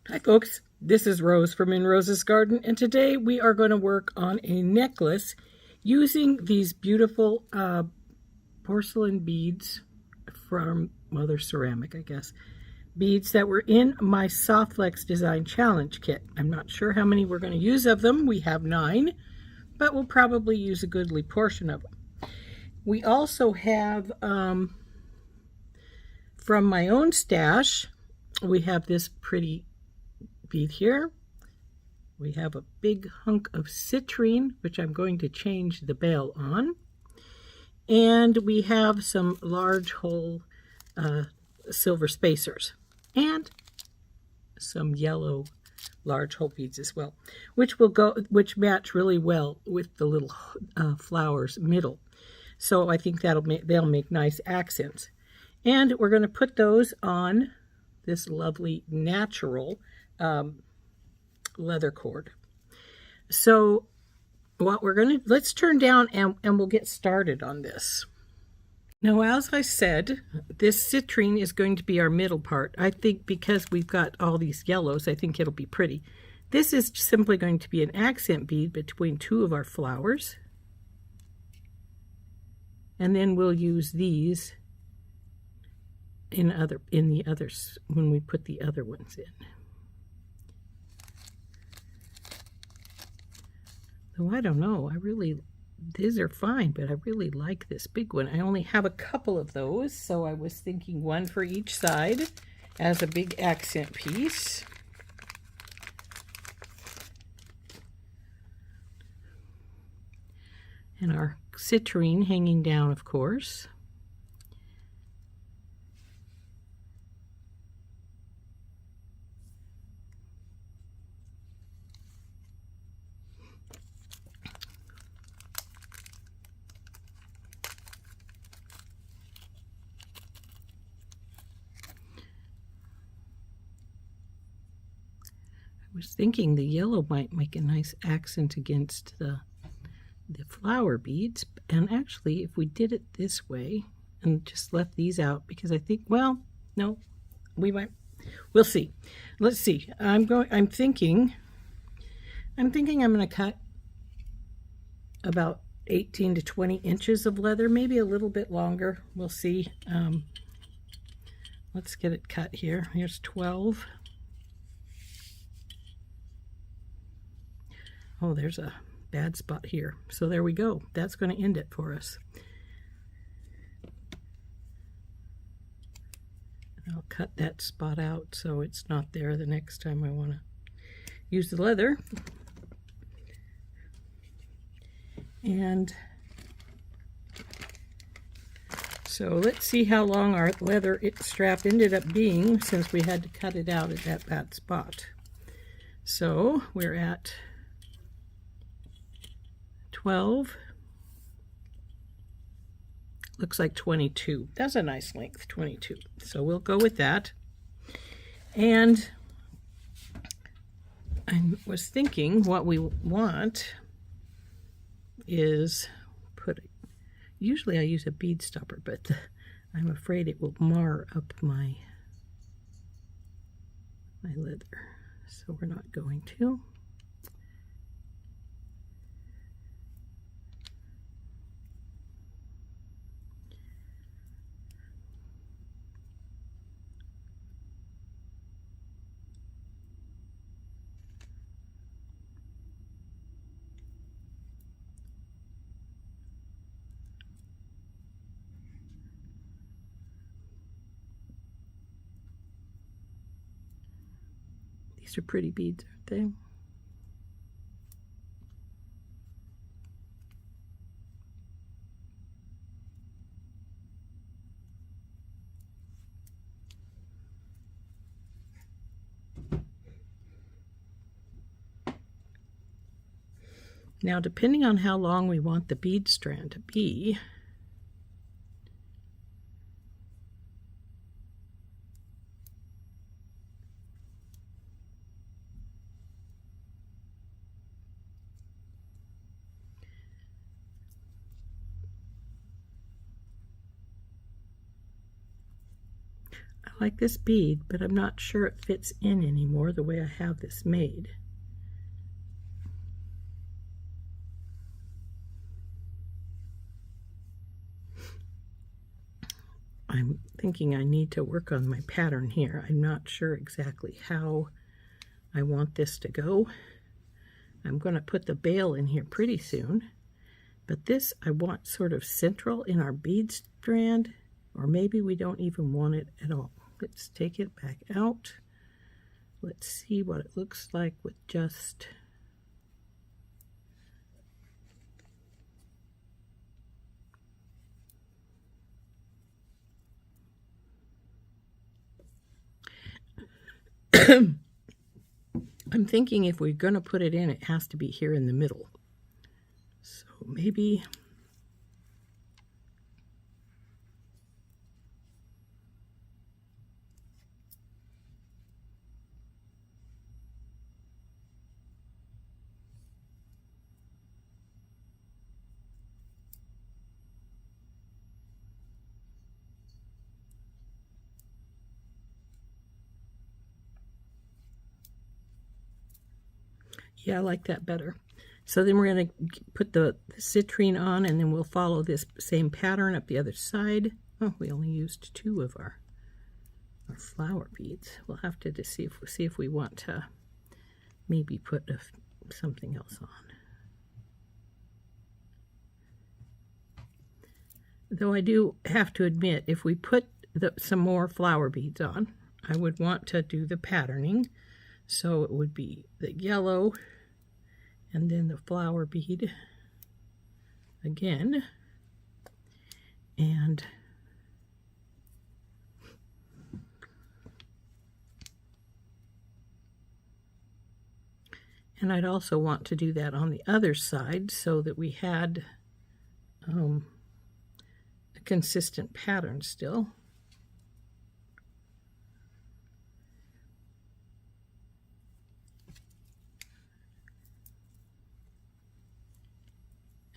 Hi folks, this is Rose from In Rose's Garden, and today we are going to work on a necklace using these beautiful porcelain beads from, well, they're ceramic, I guess, beads that were in my SoftFlex Design Challenge kit. I'm not sure how many we're going to use of them. We have 9, but we'll probably use a goodly portion of them. We also have, from my own stash, we have this pretty bead here. We have a big hunk of citrine, which I'm going to change the bail on. And we have some large hole silver spacers and some yellow large hole beads as well, which match really well with the little flowers middle. So I think they'll make nice accents. And we're going to put those on this lovely natural leather cord. So what let's turn down and we'll get started on this. Now, as I said, this citrine is going to be our middle part. I think because we've got all these yellows, I think it'll be pretty. This is simply going to be an accent bead between 2 of our flowers. And then we'll use these in the others when we put the other ones in. Though I don't know, these are fine, but I really like this big one. I only have a couple of those, so I was thinking one for each side as a big accent piece. And our citrine hanging down, of course. I was thinking the yellow might make a nice accent against the flower beads, and actually if we did it this way and just left these out, because I think, well, no, we'll see. Let's see. I'm thinking I'm going to cut about 18 to 20 inches of leather, maybe a little bit longer. We'll see. Let's get it cut here. Here's 12. Oh, there's a bad spot here. So there we go. That's going to end it for us. I'll cut that spot out so it's not there the next time I want to use the leather. And so let's see how long our leather strap ended up being, since we had to cut it out at that bad spot. So we're at 12. Looks like 22. That's a nice length, 22. So we'll go with that. And I was thinking what we want is usually I use a bead stopper, but I'm afraid it will mar up my leather. So we're not going to. These are pretty beads, aren't they? Now, depending on how long we want the bead strand to be, I like this bead, but I'm not sure it fits in anymore the way I have this made. I'm thinking I need to work on my pattern here. I'm not sure exactly how I want this to go. I'm going to put the bail in here pretty soon, but this I want sort of central in our bead strand, or maybe we don't even want it at all. Let's take it back out. Let's see what it looks like with just I'm thinking if we're going to put it in, it has to be here in the middle. So maybe yeah, I like that better. So then we're going to put the citrine on, and then we'll follow this same pattern up the other side. Oh, we only used 2 of our flower beads. We'll have to see if we want to maybe put something else on. Though I do have to admit, if we put some more flower beads on, I would want to do the patterning. So it would be the yellow and then the flower bead again. And I'd also want to do that on the other side so that we had a consistent pattern still.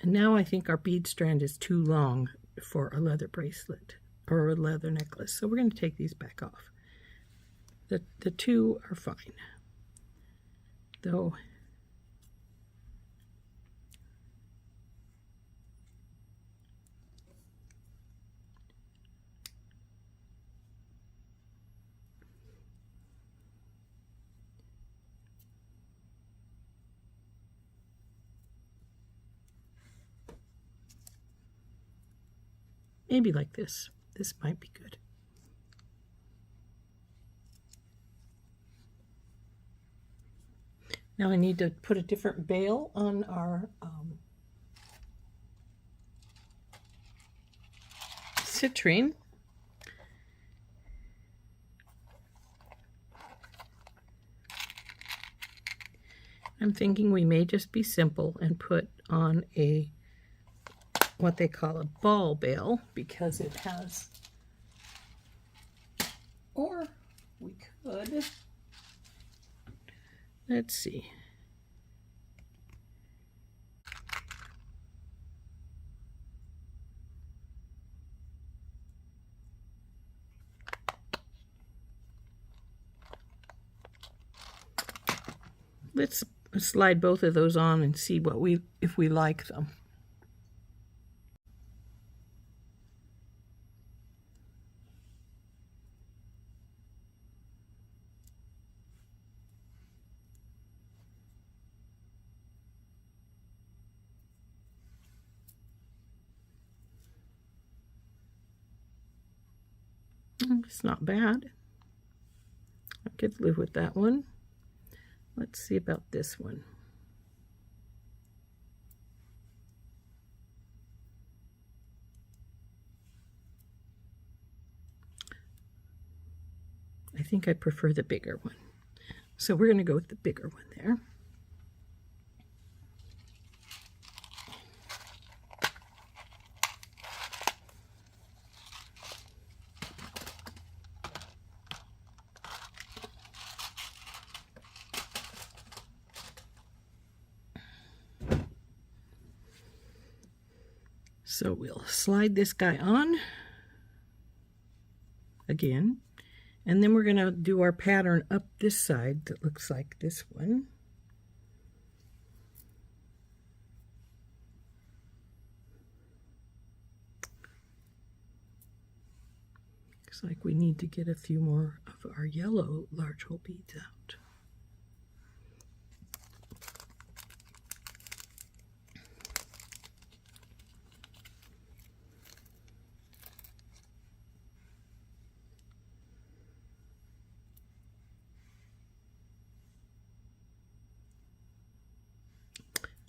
And now I think our bead strand is too long for a leather bracelet or a leather necklace. So we're going to take these back off. The 2 are fine. Though maybe like this. This might be good. Now I need to put a different bail on our citrine. I'm thinking we may just be simple and put on what they call a ball bail, because it has, or we could, let's see. Let's slide both of those on and see if we like them. It's not bad. I could live with that one. Let's see about this one. I think I prefer the bigger one. So we're going to go with the bigger one there. So we'll slide this guy on again. And then we're going to do our pattern up this side that looks like this one. Looks like we need to get a few more of our yellow large hole beads out.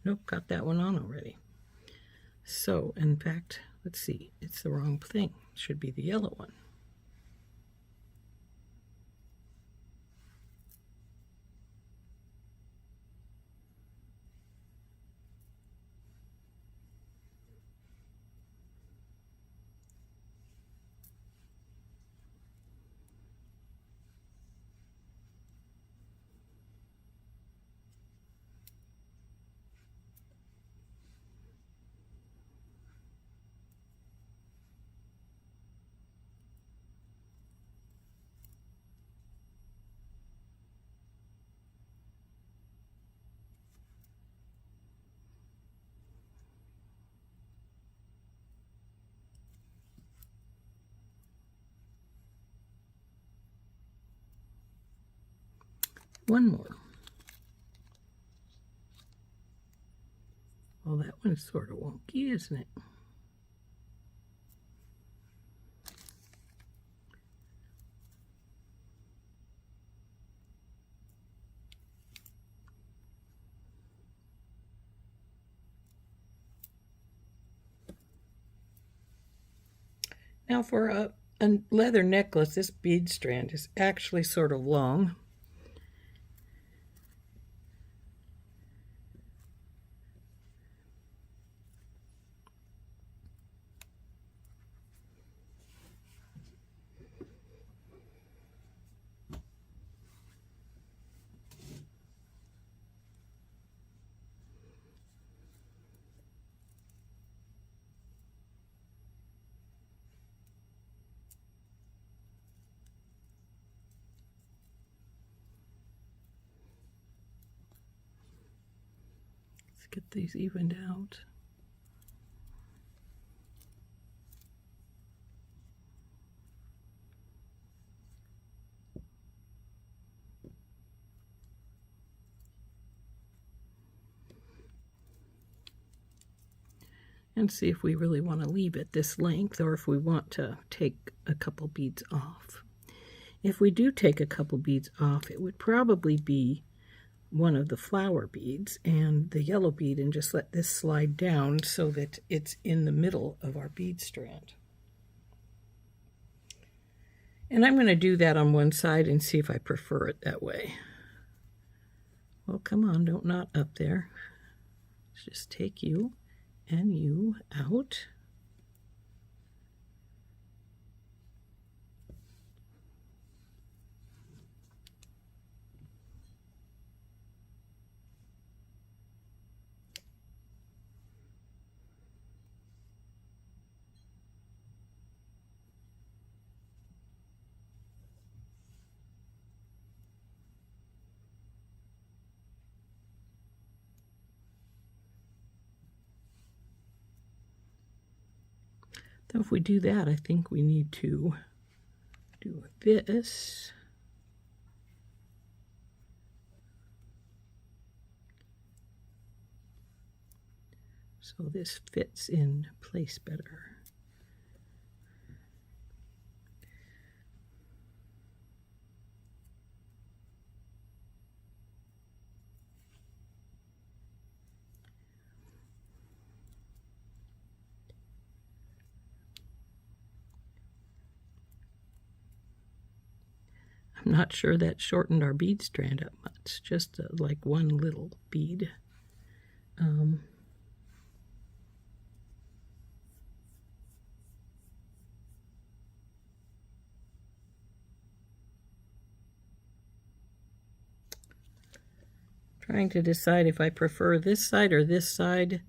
Nope, got that one on already. So, in fact, let's see, it's the wrong thing. It should be the yellow one. One more. Well, that one's sort of wonky, isn't it? Now for a leather necklace, this bead strand is actually sort of long. Let's get these evened out. And see if we really want to leave it this length or if we want to take a couple beads off. If we do take a couple beads off, it would probably be one of the flower beads and the yellow bead, and just let this slide down so that it's in the middle of our bead strand. And I'm going to do that on one side and see if I prefer it that way. Well, come on, don't knot up there. Let's just take you and you out. So if we do that, I think we need to do this. So this fits in place better. I'm not sure that shortened our bead strand up much, just like one little bead. Trying to decide if I prefer this side or this side.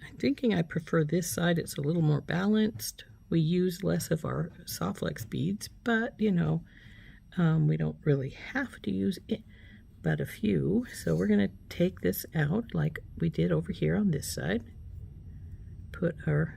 I'm thinking I prefer this side. It's a little more balanced. We use less of our SoftFlex beads, but you know, We don't really have to use it, but a few. So we're going to take this out like we did over here on this side. Put our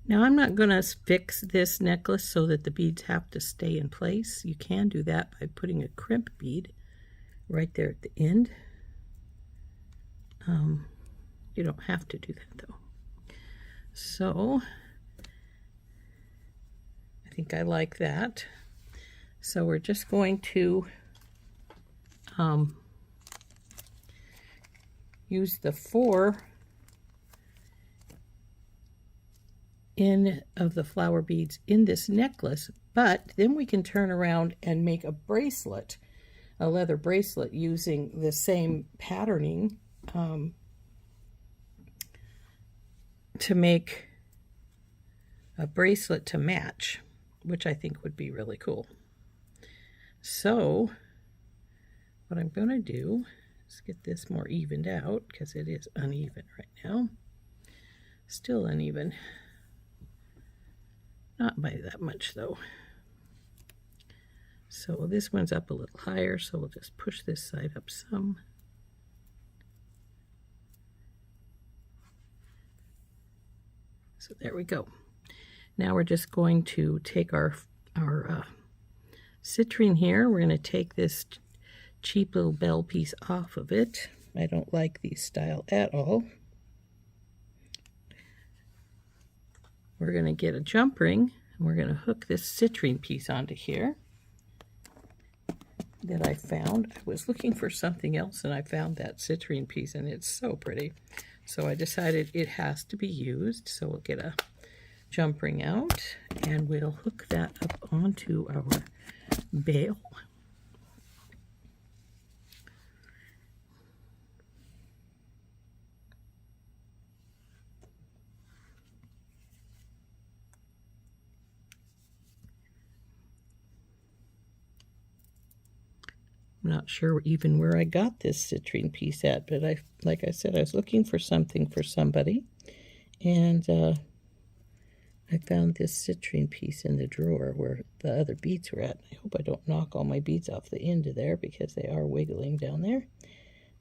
Now I'm not going to fix this necklace so that the beads have to stay in place. You can do that by putting a crimp bead right there at the end. You don't have to do that though. So I think I like that. So we're just going to use the 4 in of the flower beads in this necklace, but then we can turn around and make a bracelet, a leather bracelet, using the same patterning to make a bracelet to match, which I think would be really cool. So what I'm going to do is get this more evened out, because it is uneven right now. Still uneven. Not by that much though. So this one's up a little higher, so we'll just push this side up some. So there we go. Now we're just going to take our citrine here. We're going to take this cheap little bell piece off of it. I don't like these style at all. We're going to get a jump ring, and we're going to hook this citrine piece onto here that I found. I was looking for something else, and I found that citrine piece, and it's so pretty. So I decided it has to be used. So we'll get a jump ring out, and we'll hook that up onto our bail. I'm not sure even where I got this citrine piece at, but like I said, I was looking for something for somebody, and I found this citrine piece in the drawer where the other beads were at. I hope I don't knock all my beads off the end of there, because they are wiggling down there.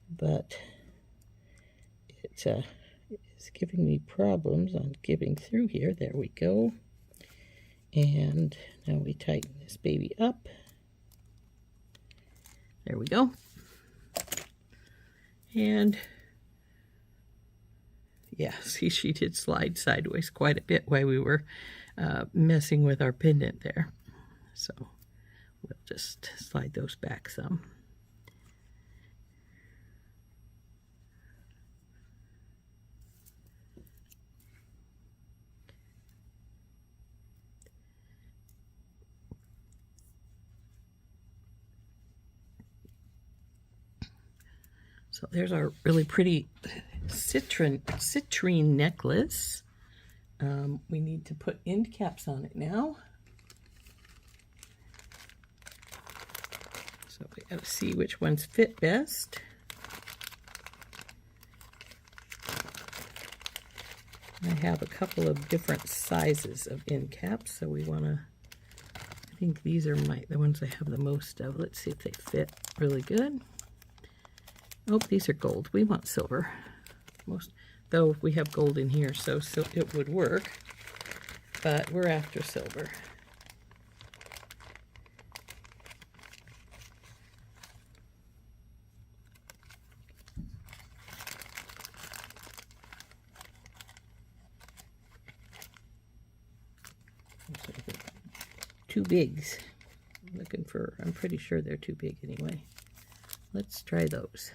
But it is giving me problems on getting through here. There we go. And now we tighten this baby up. There we go. And yeah, see, she did slide sideways quite a bit while we were messing with our pendant there. So we'll just slide those back some. So there's our really pretty citrine necklace. We need to put end caps on it now. So we gotta see which ones fit best. I have a couple of different sizes of end caps, so we wanna, I think these are the ones I have the most of. Let's see if they fit really good. Oh, these are gold. We want silver. Though we have gold in here, so it would work. But we're after silver. Too bigs. I'm pretty sure they're too big anyway. Let's try those.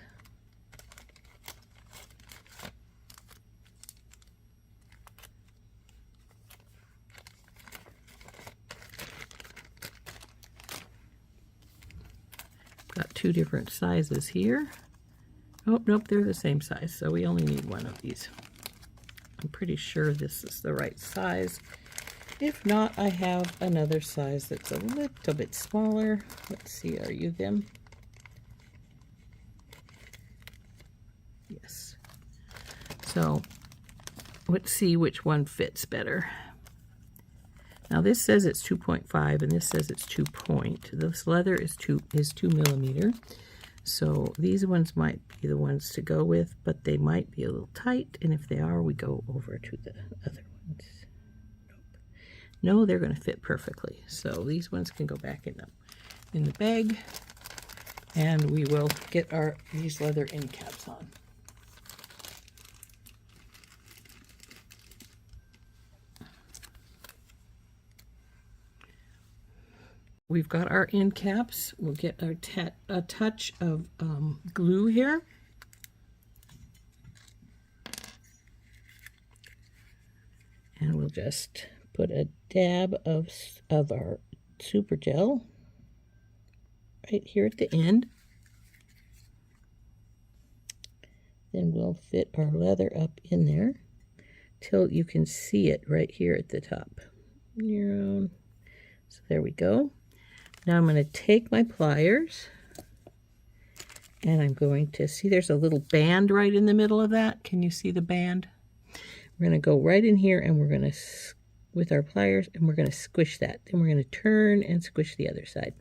two different sizes here. Oh, nope, they're the same size, so we only need one of these. I'm pretty sure this is the right size. If not, I have another size that's a little bit smaller. Let's see, are you them? Yes. So let's see which one fits better. Now this says it's 2.5 and this says it's 2 point. This leather is 2 millimeter. So these ones might be the ones to go with, but they might be a little tight, and if they are, we go over to the other ones. Nope. No, they're going to fit perfectly. So these ones can go back in the bag, and we will get these leather end caps on. We've got our end caps. We'll get a touch of glue here. And we'll just put a dab of our super gel right here at the end. Then we'll fit our leather up in there till you can see it right here at the top. So there we go. Now I'm going to take my pliers, and I'm going to see there's a little band right in the middle of that. Can you see the band? We're going to go right in here, and we're going to, with our pliers, and we're going to squish that. Then we're going to turn and squish the other side.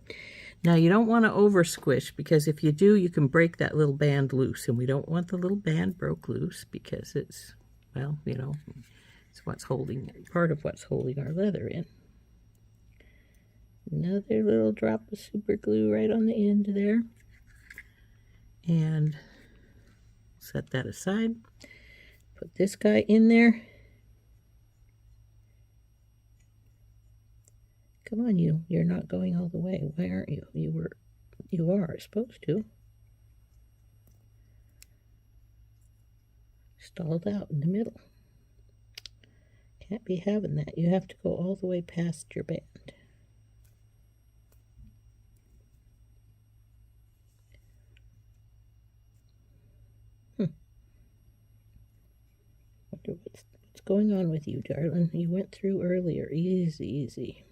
Now you don't want to over squish, because if you do, you can break that little band loose, and we don't want the little band broke loose because it's, well, you know, it's what's holding, part of what's holding our leather in. Another little drop of super glue right on the end there. And set that aside. Put this guy in there. Come on, you're not going all the way. Why aren't you? You are supposed to. Stalled out in the middle. Can't be having that. You have to go all the way past your band. Wonder what's going on with you, darling. You went through earlier. Easy, easy.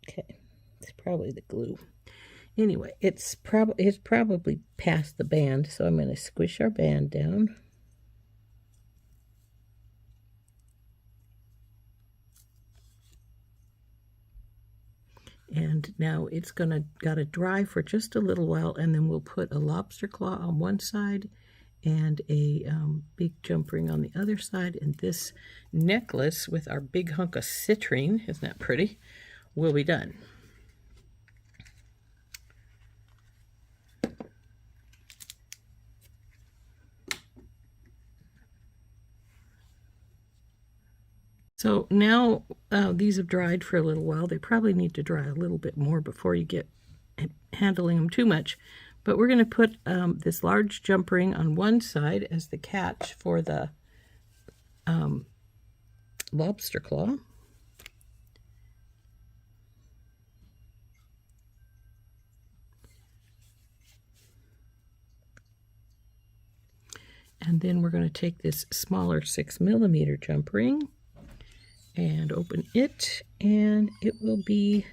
Okay, it's probably the glue. Anyway, it's probably past the band, so I'm going to squish our band down. And now it's gotta dry for just a little while, and then we'll put a lobster claw on one side and a big jump ring on the other side. And this necklace with our big hunk of citrine, isn't that pretty, will be done. So now these have dried for a little while. They probably need to dry a little bit more before you get handling them too much. But we're going to put this large jump ring on one side as the catch for the lobster claw. And then we're going to take this smaller 6 millimeter jump ring and open it, and it will be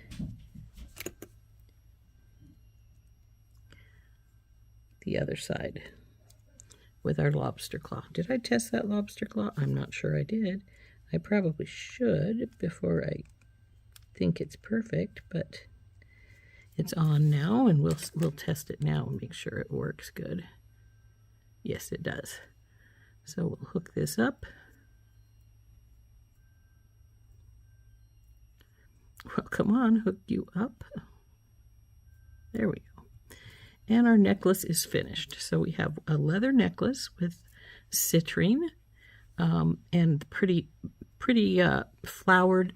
the other side with our lobster claw. Did I test that lobster claw? I'm not sure I did. I probably should before I think it's perfect, but it's on now, and we'll test it now and make sure it works good. Yes, it does. So we'll hook this up. Well, come on, hook you up. There we go. And our necklace is finished. So we have a leather necklace with citrine and pretty flowered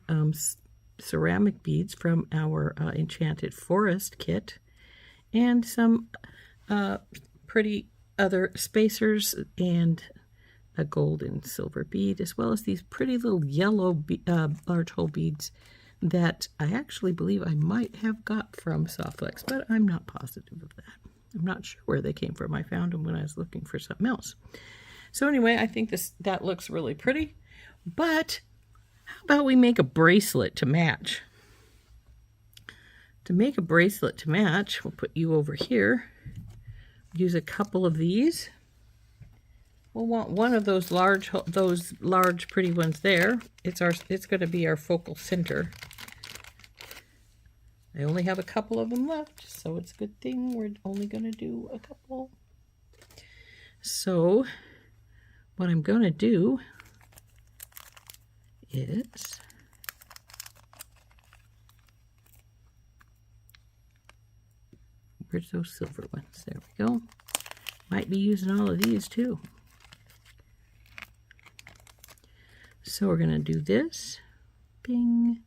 ceramic beads from our Enchanted Forest kit, and some pretty other spacers and a gold and silver bead, as well as these pretty little yellow large hole beads that I actually believe I might have got from SoftFlex, but I'm not positive of that. I'm not sure where they came from. I found them when I was looking for something else. So anyway, I think that looks really pretty. But how about we make a bracelet to match? To make a bracelet to match, we'll put you over here. Use a couple of these. We'll want one of those large pretty ones there. It's going to be our focal center. I only have a couple of them left, so it's a good thing we're only going to do a couple. So what I'm going to do is where's those silver ones? There we go. Might be using all of these too. So we're going to do this. Bing.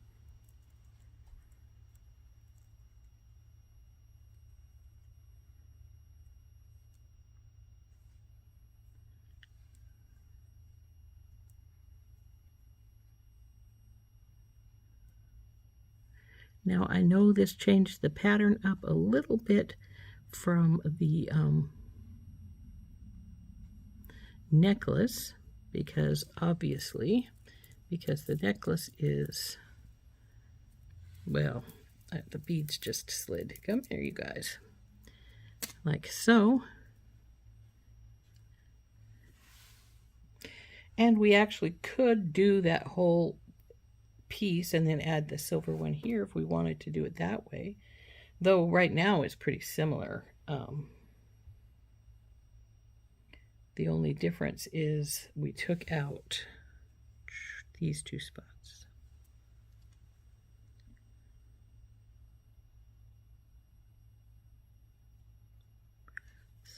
Now I know this changed the pattern up a little bit from the necklace, because obviously, because the necklace is, well, the beads just slid. Come here, you guys. Like so. And we actually could do that whole piece and then add the silver one here if we wanted to do it that way. Though right now it's pretty similar. The only difference is we took out these two spots.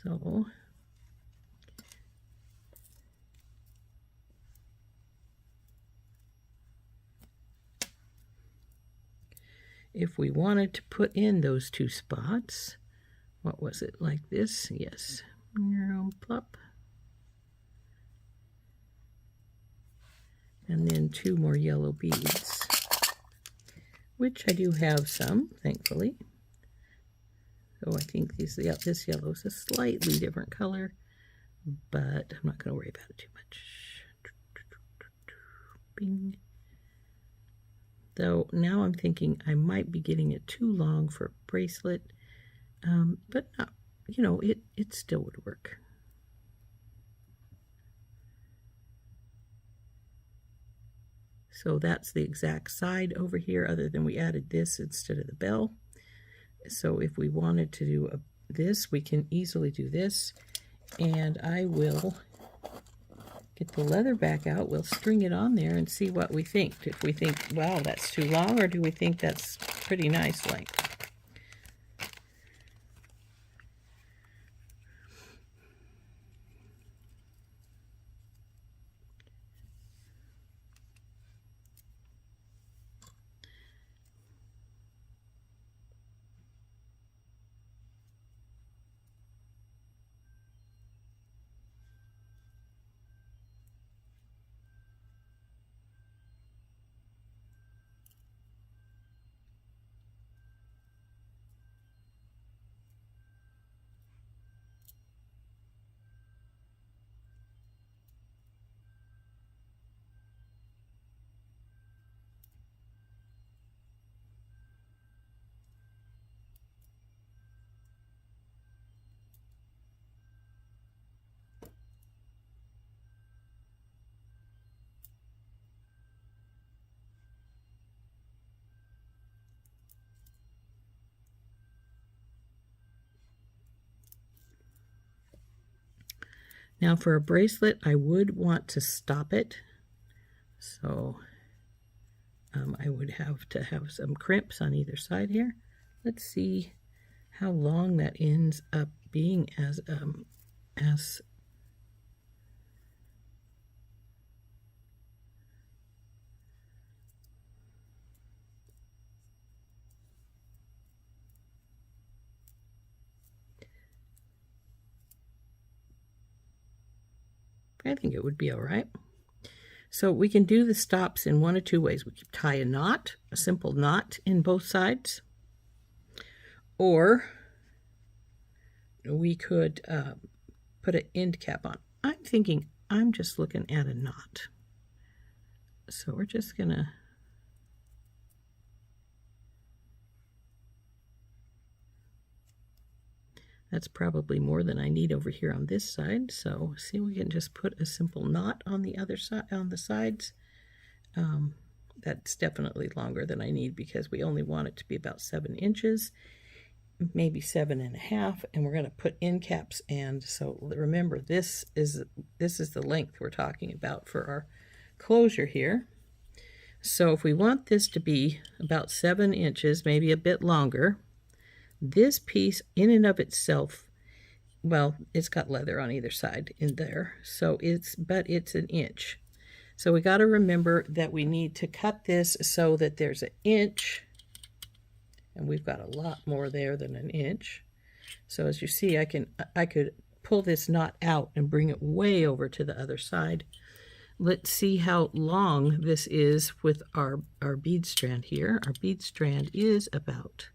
So if we wanted to put in those two spots, what was it, like this? Yes. Plop. And then two more yellow beads, which I do have some, thankfully. So I think this yellow is a slightly different color, but I'm not going to worry about it too much. Bing. Though now I'm thinking I might be getting it too long for a bracelet, but no, you know, it still would work. So that's the exact side over here, other than we added this instead of the bell. So if we wanted to do this, we can easily do this. And I will get the leather back out. We'll string it on there and see what we think. If we think, wow, that's too long, or do we think that's pretty nice length? Now for a bracelet, I would want to stop it. So I would have to have some crimps on either side here. Let's see how long that ends up being as I think it would be all right. So we can do the stops in one of two ways. We could tie a knot, a simple knot in both sides, or we could put an end cap on. I'm thinking I'm just looking at a knot. So we're just gonna that's probably more than I need over here on this side. So see, we can just put a simple knot on the other side, on the sides. That's definitely longer than I need because we only want it to be about 7 inches, maybe 7.5, and we're going to put end caps. And so remember, this is the length we're talking about for our closure here. So if we want this to be about 7 inches, maybe a bit longer, this piece in and of itself, well, it's got leather on either side in there, so it's 1 inch. So we got to remember that we need to cut this so that there's 1 inch, and we've got a lot more there than 1 inch. So as you see, I could pull this knot out and bring it way over to the other side. Let's see how long this is with our bead strand here. Our bead strand is about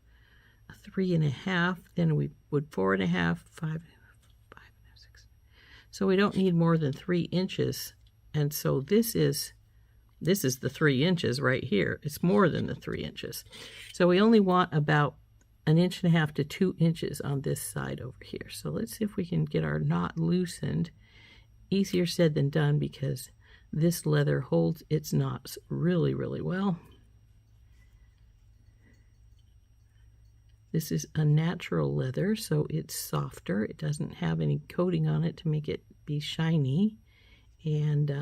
3.5, then we would 4.5, 5.5, 6. So we don't need more than 3 inches, and so this is the 3 inches right here. It's more than the 3 inches. So we only want about 1.5 to 2 inches on this side over here. So let's see if we can get our knot loosened. Easier said than done because this leather holds its knots really, really well. This is a natural leather, so it's softer. It doesn't have any coating on it to make it be shiny. And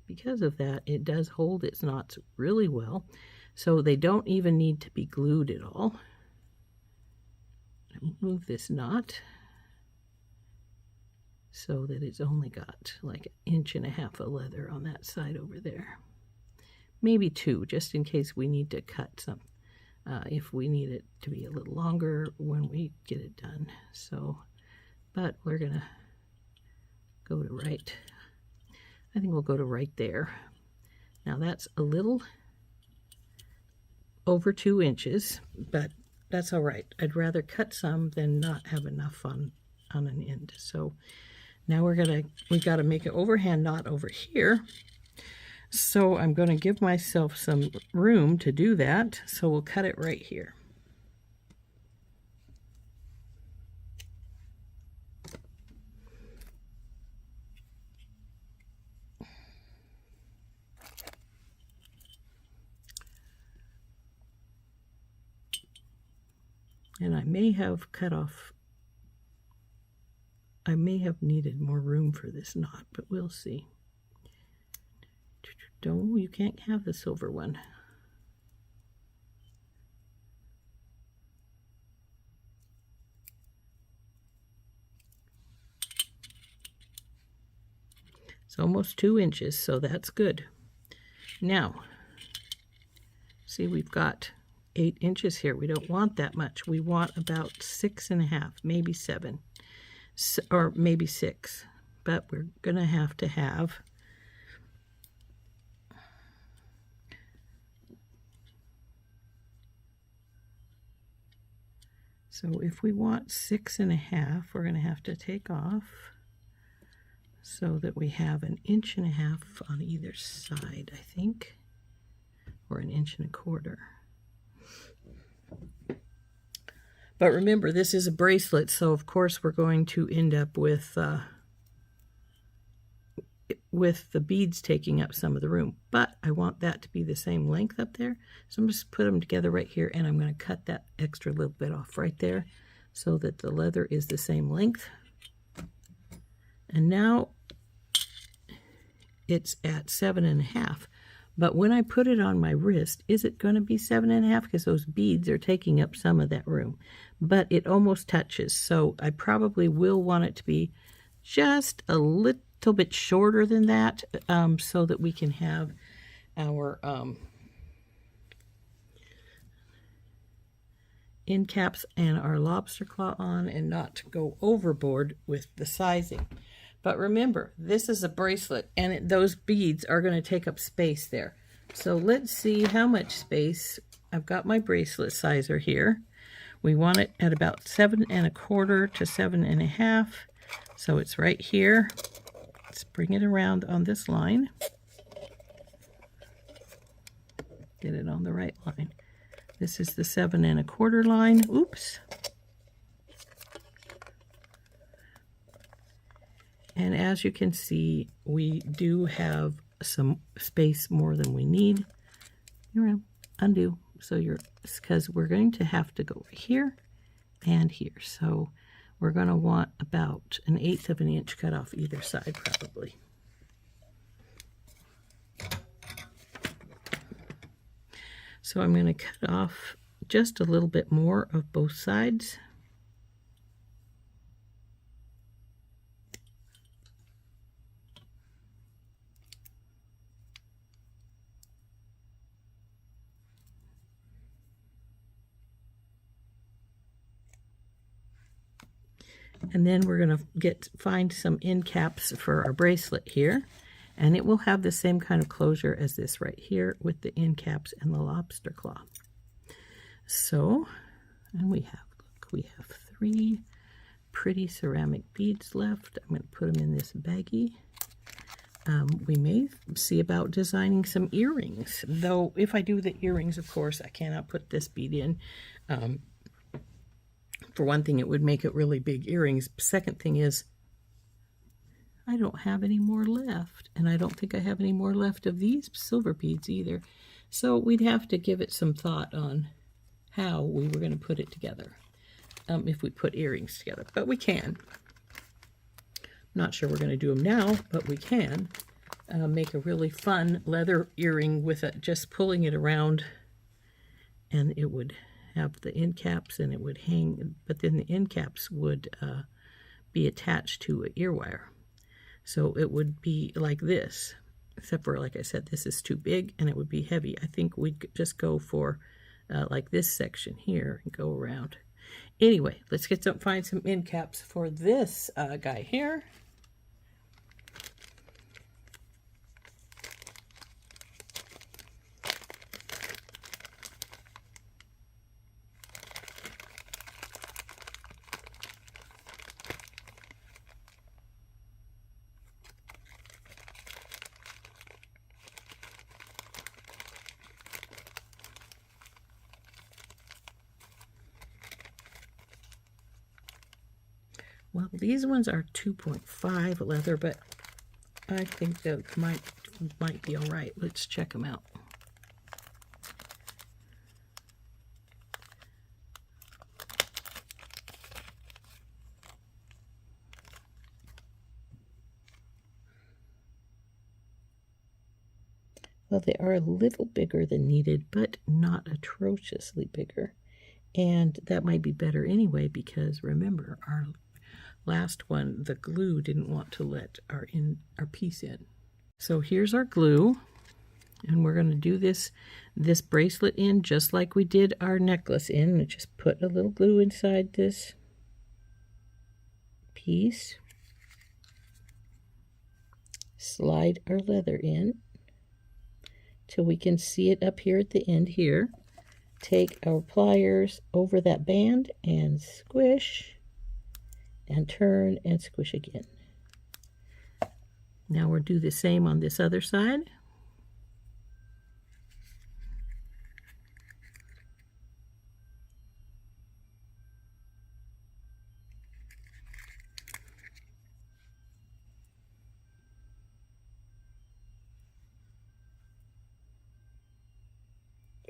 because of that, it does hold its knots really well. So they don't even need to be glued at all. Move this knot so that it's only got like 1.5 inches of leather on that side over there. Maybe 2, just in case we need to cut some. If we need it to be a little longer when we get it done. So, but we're gonna go to right. I think we'll go to right there. Now that's a little over 2 inches, but that's all right. I'd rather cut some than not have enough on an end. So now we gotta make an overhand knot over here. So I'm going to give myself some room to do that. So we'll cut it right here. And I may have needed more room for this knot, but we'll see. No, you can't have the silver one. It's almost 2 inches, so that's good. Now, see, we've got 8 inches here. We don't want that much. We want about 6.5, maybe 7, or maybe 6. But we're gonna have to have so if we want 6.5, we're going to have to take off so that we have 1.5 inches on either side, I think, or 1.25 inches. But remember, this is a bracelet, so of course we're going to end up with the beads taking up some of the room, but I want that to be the same length up there. So I'm just put them together right here, and I'm going to cut that extra little bit off right there so that the leather is the same length. And now it's at 7.5, but when I put it on my wrist, is it going to be 7.5? Because those beads are taking up some of that room, but it almost touches. So I probably will want it to be just a little bit shorter than that, so that we can have our end caps and our lobster claw on and not go overboard with the sizing. But remember, this is a bracelet, and those beads are going to take up space there. So let's see how much space. I've got my bracelet sizer here. We want it at about 7¼ to 7½. So it's right here. Let's bring it around on this line. Get it on the right line. This is the 7¼ line. Oops. And as you can see, we do have some space more than we need. Undo. So because we're going to have to go here and here. So we're going to want about 1/8 of an inch cut off either side probably. So I'm going to cut off just a little bit more of both sides. And then we're going to find some end caps for our bracelet here. And it will have the same kind of closure as this right here with the end caps and the lobster claw. So, and we have 3 pretty ceramic beads left. I'm going to put them in this baggie. We may see about designing some earrings. Though if I do the earrings, of course, I cannot put this bead in. For one thing, it would make it really big earrings. Second thing is, I don't have any more left. And I don't think I have any more left of these silver beads either. So we'd have to give it some thought on how we were going to put it together. If we put earrings together. But we can. Not sure we're going to do them now, but we can. Make a really fun leather earring with it, just pulling it around. And it would have the end caps and it would hang, but then the end caps would be attached to an ear wire. So it would be like this, except for, like I said, this is too big and it would be heavy. I think we'd just go for like this section here and go around. Anyway, let's find some end caps for this guy here. Well, these ones are 2.5 leather, but I think that might be all right. Let's check them out. Well, they are a little bigger than needed, but not atrociously bigger. And that might be better anyway, because remember, our last one, the glue didn't want to let our piece in. So here's our glue, and we're going to do this bracelet in just like we did our necklace in. Just put a little glue inside this piece. Slide our leather in till we can see it up here at the end here. Take our pliers over that band and squish. And turn and squish again. Now we'll do the same on this other side.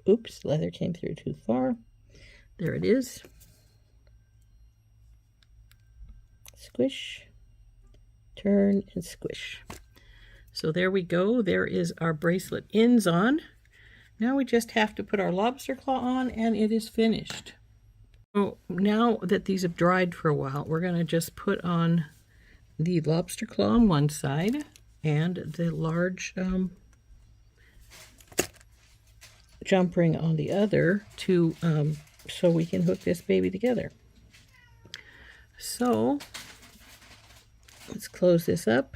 Oops, leather came through too far. There it is. Squish, turn, and squish. So there we go. There is our bracelet ends on. Now we just have to put our lobster claw on and it is finished. So now that these have dried for a while, we're going to just put on the lobster claw on one side and the large jump ring on the other to so we can hook this baby together. So Let's close this up.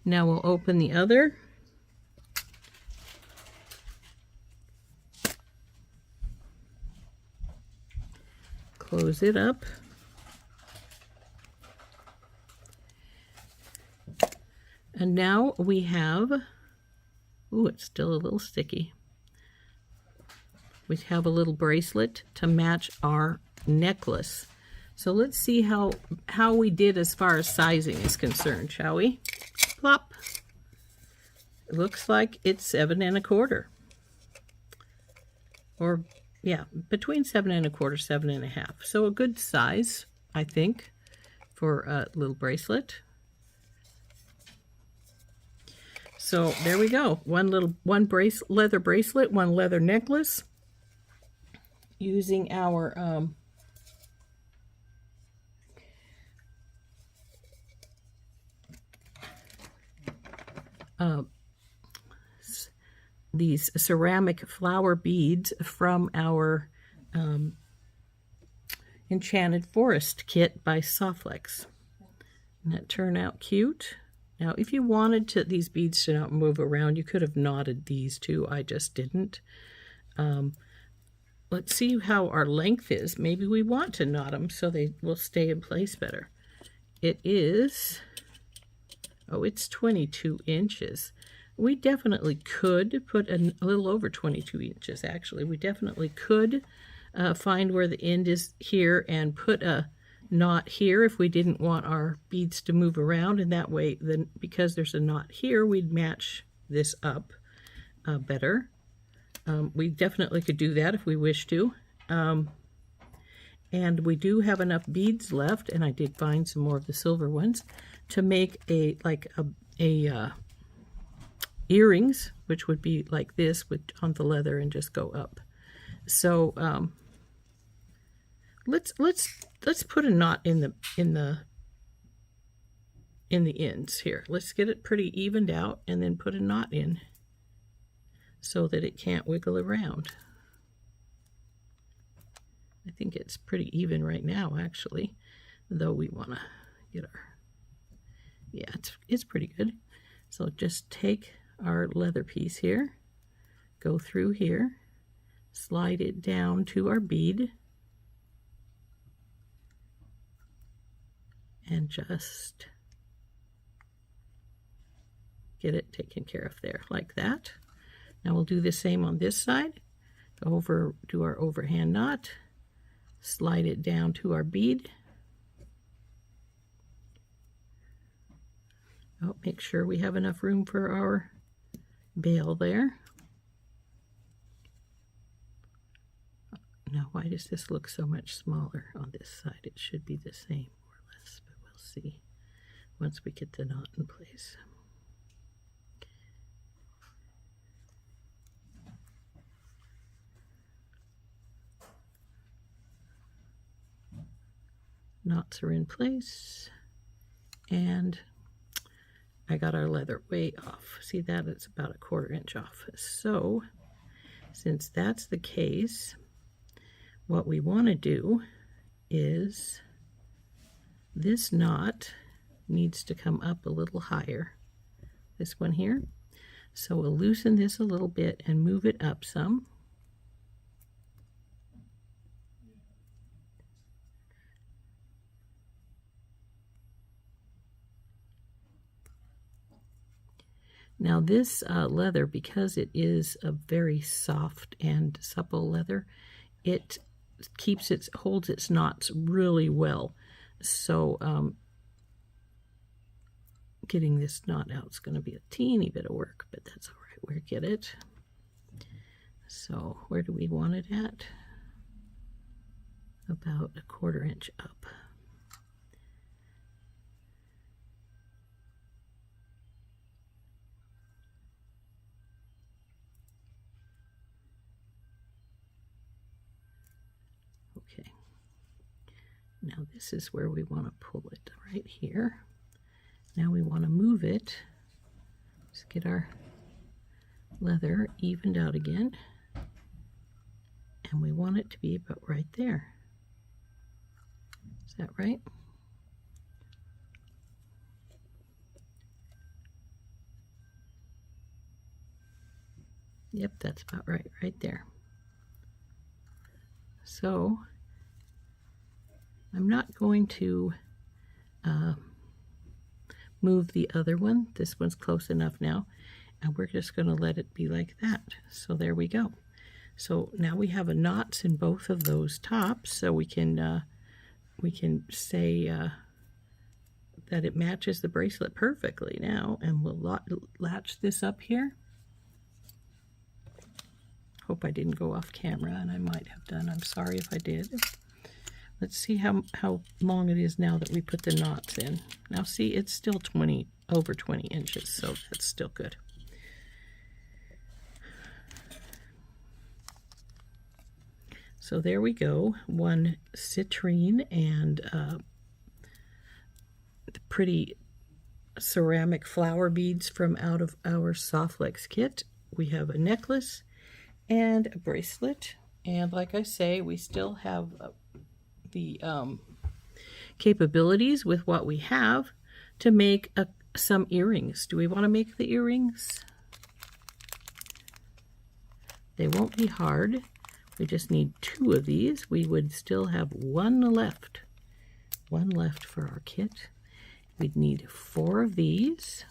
Now we'll open the other. Close it up. And now we have, ooh, it's still a little sticky. We have a little bracelet to match our necklace. So let's see how we did as far as sizing is concerned, shall we? Plop. It looks like it's 7 1/4. Or, yeah, between 7 1/4, 7 1/2. So a good size, I think, for a little bracelet. So there we go. One leather bracelet, one leather necklace, using our these ceramic flower beads from our Enchanted Forest kit by SoftFlex. And that turned out cute. Now, if you wanted these beads to not move around, you could have knotted these too. I just didn't. Let's see how our length is. Maybe we want to knot them so they will stay in place better. It is, oh, it's 22 inches. We definitely could put a little over 22 inches, actually. We definitely could find where the end is here and put a knot here if we didn't want our beads to move around, and that way, then because there's a knot here, we'd match this up better. We definitely could do that if we wish to. And we do have enough beads left, and I did find some more of the silver ones, to make earrings, which would be like this on the leather and just go up. So let's put a knot in the ends here. Let's get it pretty evened out and then put a knot in so that it can't wiggle around. I think it's pretty even right now, actually, though we want to get our, yeah, it's pretty good. So just take our leather piece here, go through here, slide it down to our bead, and just get it taken care of there, like that. Now we'll do the same on this side. Do our overhand knot, slide it down to our bead. Oh, make sure we have enough room for our bail there. Now, why does this look so much smaller on this side? It should be the same, more or less, but we'll see once we get the knot in place. Knots are in place, and I got our leather way off. See that? It's about 1/4 inch off. So, since that's the case, what we want to do is this knot needs to come up a little higher. This one here. So we'll loosen this a little bit and move it up some. Now this leather, because it is a very soft and supple leather, it holds its knots really well. So getting this knot out is going to be a teeny bit of work, but that's all right. We'll get it. So where do we want it at? About 1/4 inch up. Okay, now this is where we want to pull it, right here. Now we want to move it. Let's get our leather evened out again. And we want it to be about right there. Is that right? Yep, that's about right there. So I'm not going to move the other one. This one's close enough now, and we're just going to let it be like that. So there we go. So now we have a knots in both of those tops, so we can say that it matches the bracelet perfectly now, and we'll latch this up here. Hope I didn't go off camera, and I might have done. I'm sorry if I did. Let's see how long it is now that we put the knots in. Now see, it's still over 20 inches, so that's still good. So there we go, one citrine and the pretty ceramic flower beads from out of our SoftFlex kit. We have a necklace and a bracelet, and like I say, we still have the capabilities with what we have to make some earrings. Do we want to make the earrings? They won't be hard. We just need 2 of these. We would still have one left for our kit. We'd need 4 of these.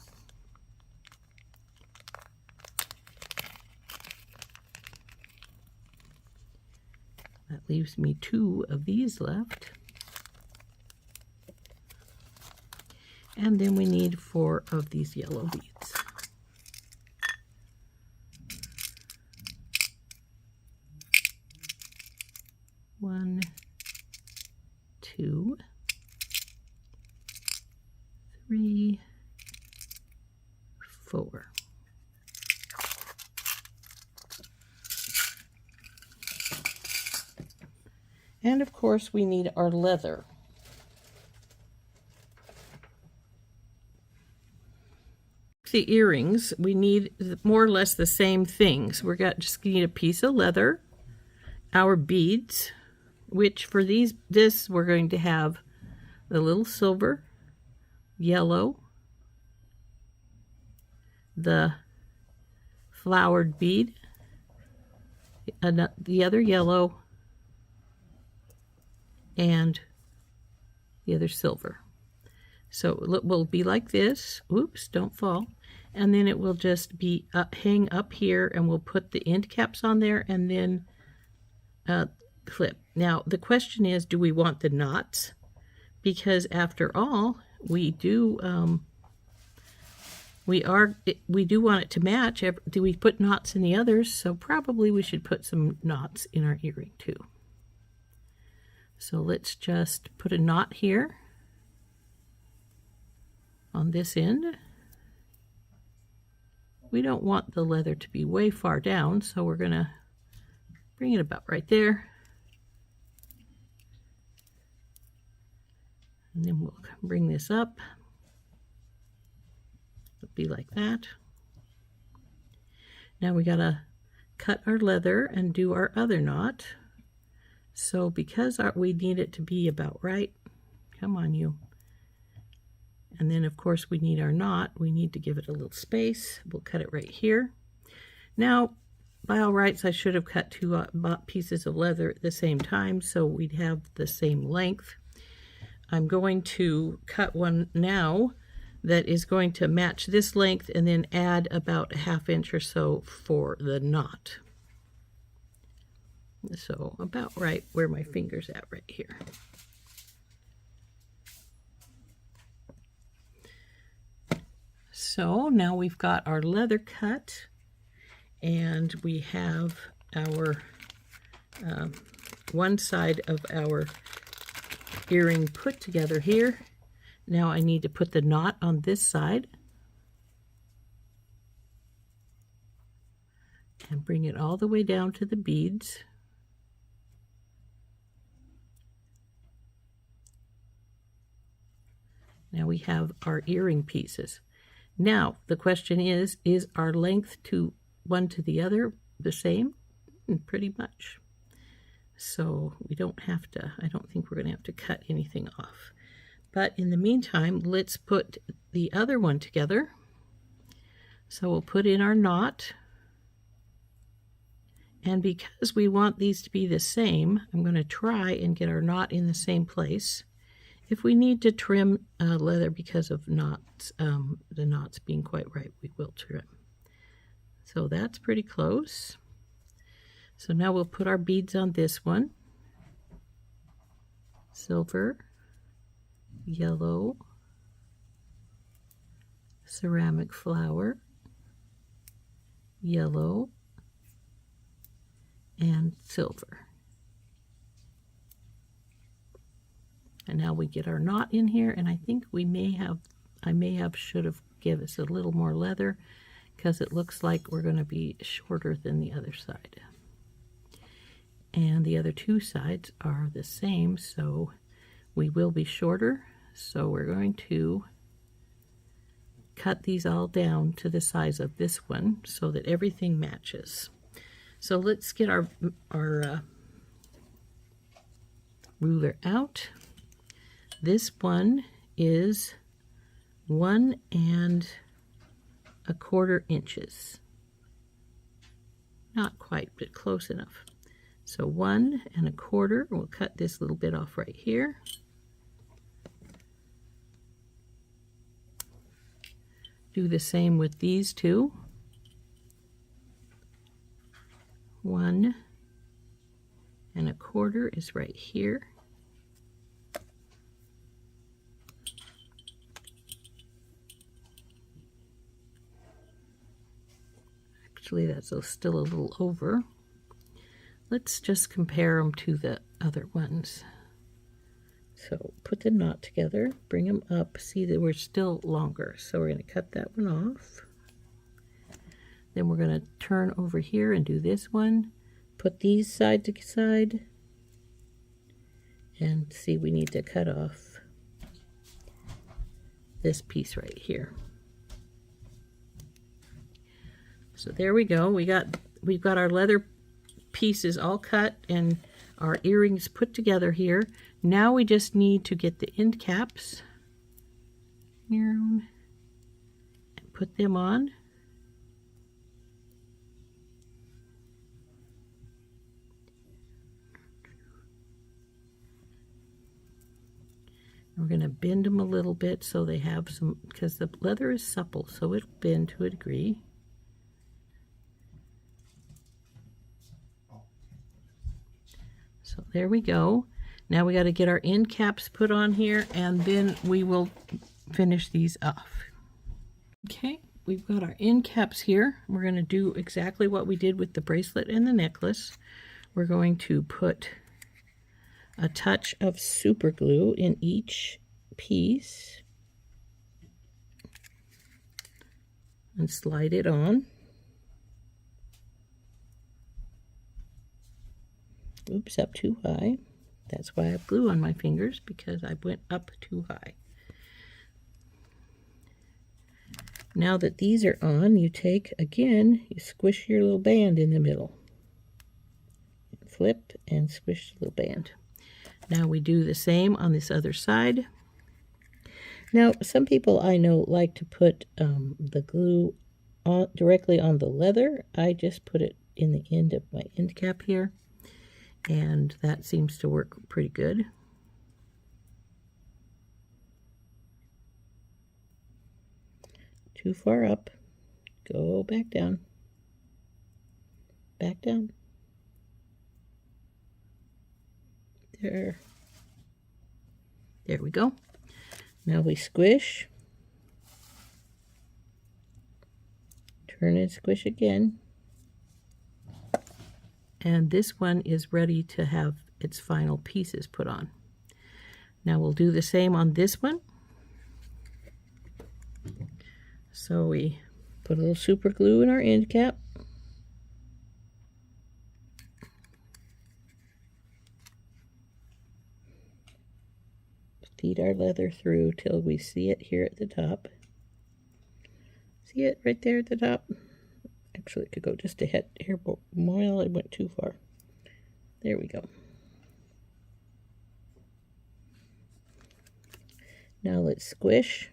That leaves me 2 of these left. And then we need 4 of these yellow beads. One, 2, 3, 4. And of course we need our leather. The earrings, we need more or less the same things. Just need a piece of leather, our beads, which for this we're going to have the little silver, yellow, the flowered bead, the other yellow, and the other silver. So it will be like this. Oops, don't fall. And then it will just be hang up here, and we'll put the end caps on there and then clip. Now the question is, do we want the knots? Because after all, we do want it to match. Do we put knots in the others? So probably we should put some knots in our earring too. So let's just put a knot here on this end. We don't want the leather to be way far down, so we're gonna bring it about right there. And then we'll bring this up. It'll be like that. Now we gotta cut our leather and do our other knot. So because we need it to be about right, come on you. And then of course we need our knot. We need to give it a little space. We'll cut it right here. Now, by all rights, I should have cut 2 pieces of leather at the same time so we'd have the same length. I'm going to cut one now that is going to match this length and then add about a 1/2 inch or so for the knot. So about right where my finger's at right here. So now we've got our leather cut, and we have our one side of our earring put together here. Now I need to put the knot on this side and bring it all the way down to the beads. Now we have our earring pieces. Now the question is our length to one to the other the same? Pretty much. So we don't have to, I don't think we're going to have to cut anything off. But in the meantime, let's put the other one together. So we'll put in our knot. And because we want these to be the same, I'm going to try and get our knot in the same place. If we need to trim leather because of knots, the knots being quite right, we will trim. So that's pretty close. So now we'll put our beads on this one. Silver, yellow, ceramic flower, yellow, and silver. And now we get our knot in here, and I think I should have given us a little more leather because it looks like we're going to be shorter than the other side. And the other two sides are the same, so we will be shorter. So we're going to cut these all down to the size of this one so that everything matches. So let's get our ruler out. This one is 1 1/4 inches. Not quite, but close enough. So 1 1/4, we'll cut this little bit off right here. Do the same with these two. 1 1/4 is right here. Actually, that's still a little over. Let's just compare them to the other ones. So put the knot together, bring them up, see that we're still longer. So we're going to cut that one off. Then we're going to turn over here and do this one. Put these side to side. And see, we need to cut off this piece right here. So there we go. We've got our leather pieces all cut and our earrings put together here. Now we just need to get the end caps here and put them on. We're going to bend them a little bit so they have some, because the leather is supple, so it'll bend to a degree. So there we go. Now we got to get our end caps put on here, and then we will finish these off. Okay, we've got our end caps here. We're going to do exactly what we did with the bracelet and the necklace. We're going to put a touch of super glue in each piece and slide it on. Oops, up too high. That's why I have glue on my fingers, because I went up too high. Now that these are on, you take, again, you squish your little band in the middle. Flip and squish the little band. Now we do the same on this other side. Now, some people I know like to put the glue directly on the leather. I just put it in the end of my end cap here, and that seems to work pretty good. Too far up. Go back down. Back down. There we go. Now we squish. Turn and squish again. And this one is ready to have its final pieces put on. Now we'll do the same on this one. So we put a little super glue in our end cap. Feed our leather through till we see it here at the top. See it right there at the top? Actually, it could go just a head here, but well, it went too far. There we go. Now let's squish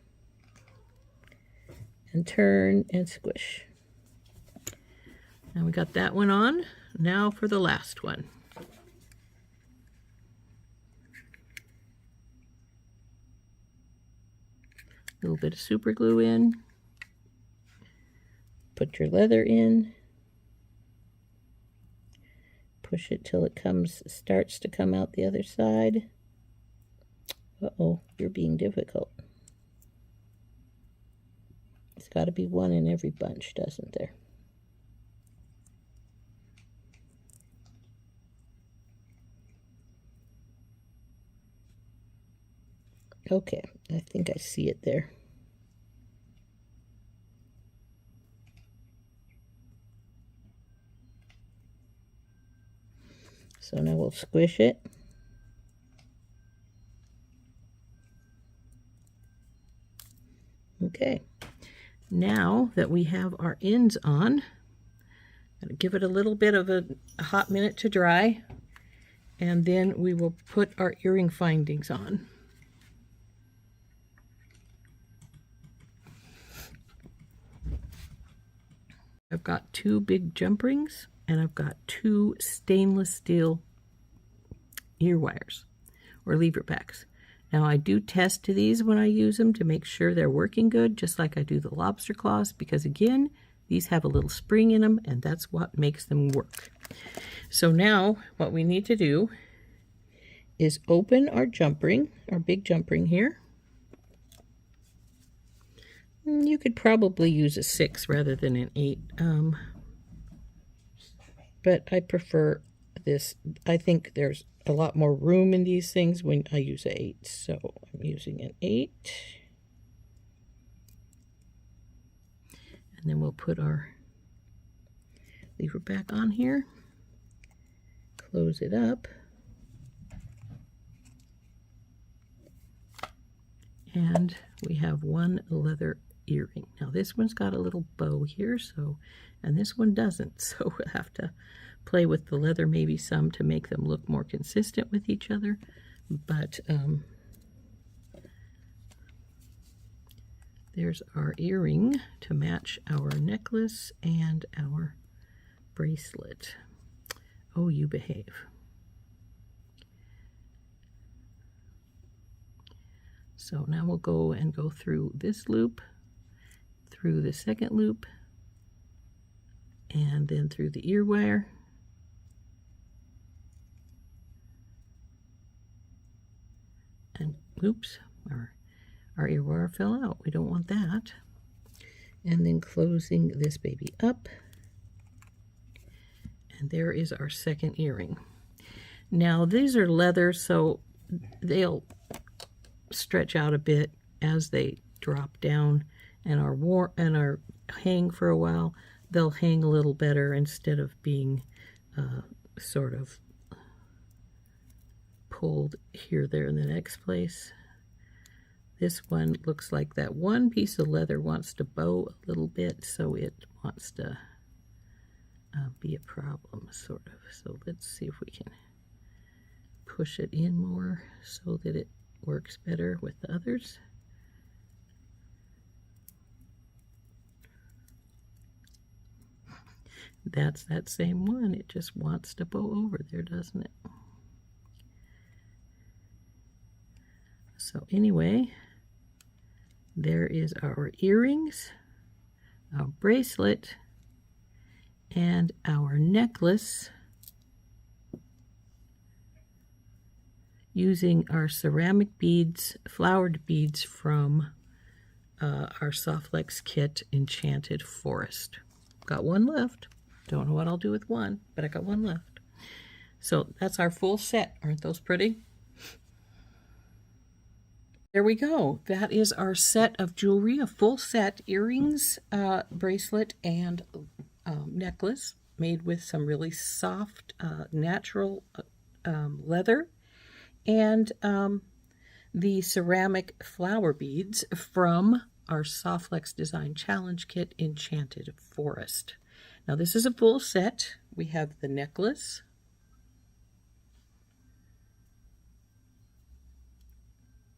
and turn and squish. Now we got that one on. now for the last one. A little bit of super glue in. Put your leather in. Push it till it starts to come out the other side. Uh-oh, you're being difficult. It's got to be one in every bunch, doesn't there? Okay, I think I see it there. So now we'll squish it. Okay, now that we have our ends on, I'm going to give it a little bit of a hot minute to dry, and then we will put our earring findings on. I've got 2 big jump rings, and I've got 2 stainless steel ear wires or leverbacks. Now I do test these when I use them to make sure they're working good, just like I do the lobster claws, because again, these have a little spring in them, and that's what makes them work. So now what we need to do is open our jump ring, our big jump ring here. You could probably use a 6 rather than an 8, but I prefer this. I think there's a lot more room in these things when I use an 8, so I'm using an 8. And then we'll put our lever back on here, close it up, and we have 1 leather earring. Now this one's got a little bow here, and this one doesn't, so we'll have to play with the leather maybe some to make them look more consistent with each other, but there's our earring to match our necklace and our bracelet. Oh, you behave. So now we'll go through this loop, through the second loop, and then through the ear wire. And oops, our ear wire fell out. We don't want that. And then closing this baby up. And there is our second earring. Now these are leather, so they'll stretch out a bit as they drop down and are hang for a while. They'll hang a little better instead of being sort of pulled here, there, in the next place. This one looks like that one piece of leather wants to bow a little bit, so it wants to be a problem, sort of. So let's see if we can push it in more so that it works better with the others. That's that same one. It just wants to bow over there, doesn't it? So anyway, there is our earrings, our bracelet, and our necklace using our ceramic beads, flowered beads from our SoftFlex kit, Enchanted Forest. Got one left. Don't know what I'll do with one, but I got one left. So that's our full set. Aren't those pretty? There we go. That is our set of jewelry, a full set: earrings, bracelet, and necklace made with some really soft, natural leather, and the ceramic flower beads from our SoftFlex Design Challenge Kit, Enchanted Forest. Now this is a full set. We have the necklace,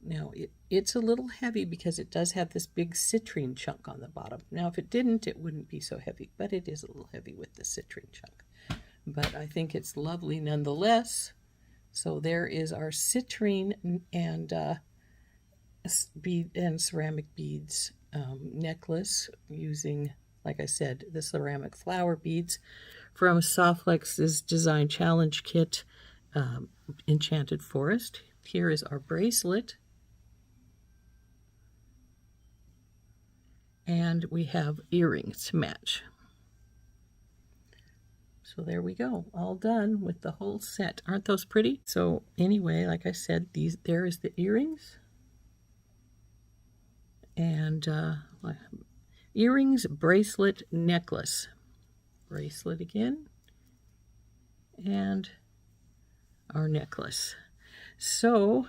now it's a little heavy because it does have this big citrine chunk on the bottom. Now if it didn't, it wouldn't be so heavy, but it is a little heavy with the citrine chunk. but I think it's lovely nonetheless. So there is our citrine and bead and ceramic beads necklace using, like I said, the ceramic flower beads from SoftFlex's Design Challenge Kit, Enchanted Forest. Here is our bracelet. And we have earrings to match. So there we go, all done with the whole set. Aren't those pretty? So anyway, like I said, there is the earrings. And earrings, bracelet, necklace. Bracelet again. And our necklace. So,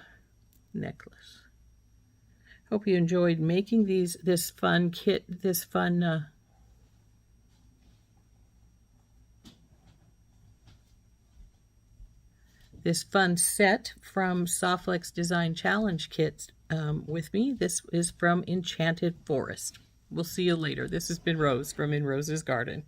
necklace. Hope you enjoyed making this fun kit, this fun set from SoftFlex Design Challenge Kits with me. This is from Enchanted Forest. We'll see you later. This has been Rose from In Rose's Garden.